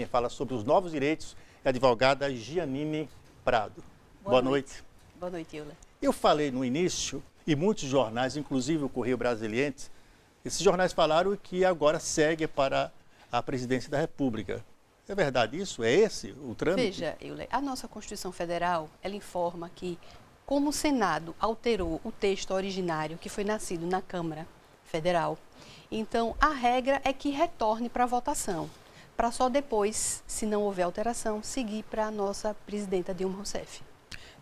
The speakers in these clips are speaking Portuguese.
Quem fala sobre os novos direitos é a advogada Gianine Prado. Boa noite. Boa noite, Euler. Eu falei no início, e muitos jornais, inclusive o Correio Brasiliense, esses jornais falaram que agora segue para a presidência da República. É verdade isso? É esse o trâmite? Veja, Euler, a nossa Constituição Federal, ela informa que, como o Senado alterou o texto originário que foi nascido na Câmara Federal, então a regra é que retorne para a votação, para só depois, se não houver alteração, seguir para a nossa presidenta Dilma Rousseff.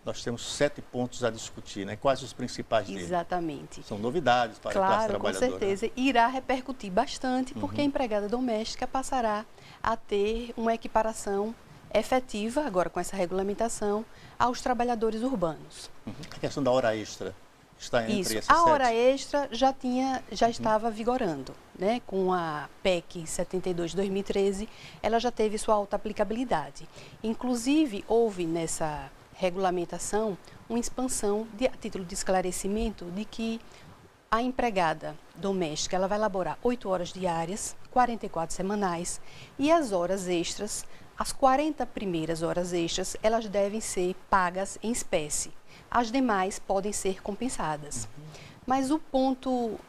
Nós temos 7 pontos a discutir, né? Quais os principais deles? Exatamente. São novidades para a classe trabalhadora. Claro, com certeza. Irá repercutir bastante, porque a empregada doméstica passará a ter uma equiparação efetiva, agora com essa regulamentação, aos trabalhadores urbanos. A questão da hora extra está entre Isso. esses A 7? hora extra já estava vigorando, né? Com a PEC 72 de 2013, ela já teve sua alta aplicabilidade. Inclusive, houve nessa regulamentação uma expansão, a título de esclarecimento, de que a empregada doméstica ela vai elaborar 8 horas diárias, 44 semanais, e as horas extras, as 40 primeiras horas extras, elas devem ser pagas em espécie. As demais podem ser compensadas. Mas o ponto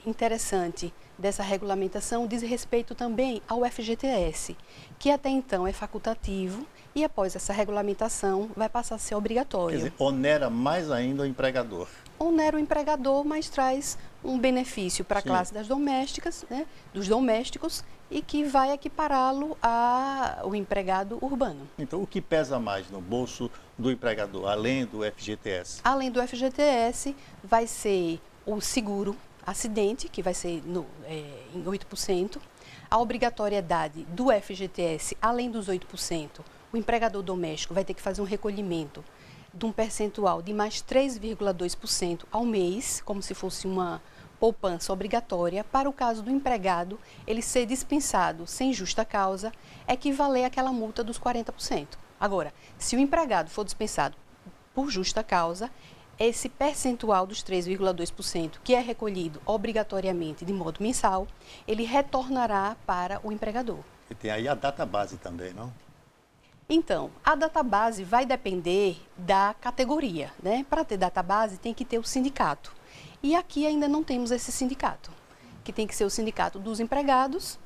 interessante dessa regulamentação diz respeito também ao FGTS, que até então é facultativo e após essa regulamentação vai passar a ser obrigatório. Quer dizer, onera mais ainda o empregador. Onera o empregador, mas traz um benefício para a classe das domésticas, né, dos domésticos, e que vai equipará-lo ao empregado urbano. Então, o que pesa mais no bolso do empregador, além do FGTS? Além do FGTS, vai ser o seguro acidente, que vai ser em 8%, a obrigatoriedade do FGTS, além dos 8%, o empregador doméstico vai ter que fazer um recolhimento de um percentual de mais 3,2% ao mês, como se fosse uma poupança obrigatória. Para o caso do empregado, ele ser dispensado sem justa causa, equivaler àquela multa dos 40%. Agora, se o empregado for dispensado por justa causa, esse percentual dos 3,2%, que é recolhido obrigatoriamente de modo mensal, ele retornará para o empregador. E tem aí a database também, não? Então, a database vai depender da categoria, né? Para ter database tem que ter o sindicato. E aqui ainda não temos esse sindicato, que tem que ser o sindicato dos empregados,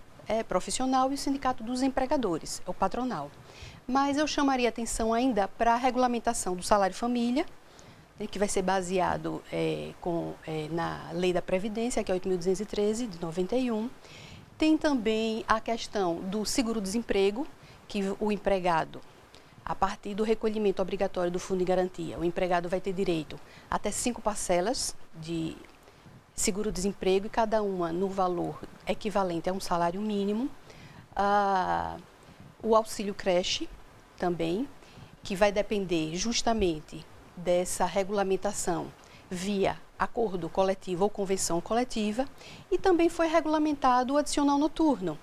profissional, e o sindicato dos empregadores, o patronal. Mas eu chamaria atenção ainda para a regulamentação do salário-família, que vai ser baseado na Lei da Previdência, que é 8.213, de 91. Tem também a questão do seguro-desemprego, que o empregado, a partir do recolhimento obrigatório do Fundo de Garantia, o empregado vai ter direito até 5 parcelas de seguro-desemprego, e cada uma no valor equivalente a um salário mínimo. O auxílio creche também, que vai depender justamente dessa regulamentação via acordo coletivo ou convenção coletiva, e também foi regulamentado o adicional noturno,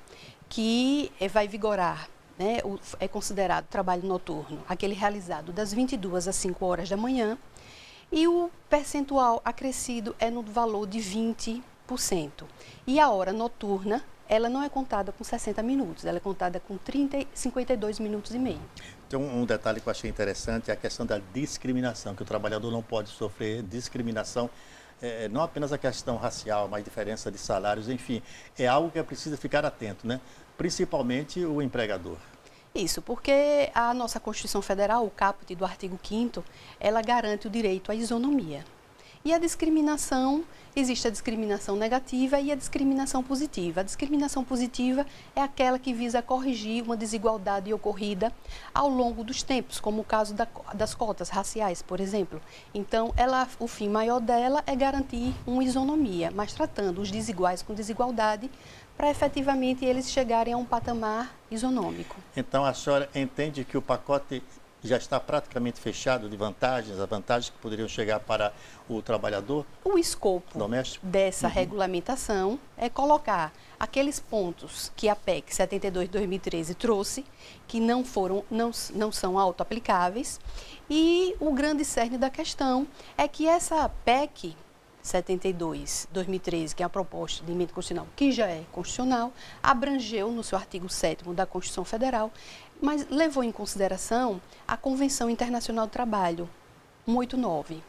que vai vigorar, né, é considerado trabalho noturno, aquele realizado das 22 às 5 horas da manhã, e o percentual acrescido é no valor de 20%. E a hora noturna, ela não é contada com 60 minutos, ela é contada com 52 minutos e meio. Tem um detalhe que eu achei interessante, é a questão da discriminação, que o trabalhador não pode sofrer discriminação, não apenas a questão racial, mas diferença de salários, enfim, é algo que é preciso ficar atento, né? Principalmente o empregador. Isso, porque a nossa Constituição Federal, o caput do artigo 5º, ela garante o direito à isonomia. E a discriminação, existe a discriminação negativa e a discriminação positiva. A discriminação positiva é aquela que visa corrigir uma desigualdade ocorrida ao longo dos tempos, como o caso das cotas raciais, por exemplo. Então, o fim maior dela é garantir uma isonomia, mas tratando os desiguais com desigualdade, para efetivamente eles chegarem a um patamar isonômico. Então, a senhora entende que o pacote já está praticamente fechado de vantagens, as vantagens que poderiam chegar para o trabalhador? O escopo doméstico dessa regulamentação é colocar aqueles pontos que a PEC 72 de 2013 trouxe, que não são auto-aplicáveis, e o grande cerne da questão é que essa PEC 72, 2013, que é a proposta de emenda constitucional, que já é constitucional, abrangeu no seu artigo 7º da Constituição Federal, mas levou em consideração a Convenção Internacional do Trabalho, 189,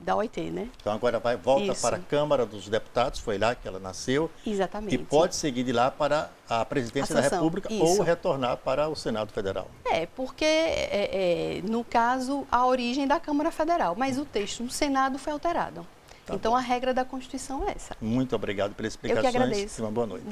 da OIT, né? Então agora volta Isso. para a Câmara dos Deputados, foi lá que ela nasceu. Exatamente. E pode seguir de lá para a Presidência da República Isso. ou retornar para o Senado Federal. Porque, no caso, a origem da Câmara Federal, mas o texto no Senado foi alterado. Tá então, bom. a regra da Constituição é essa. Muito obrigado pelas explicações. Eu que agradeço. E uma boa noite.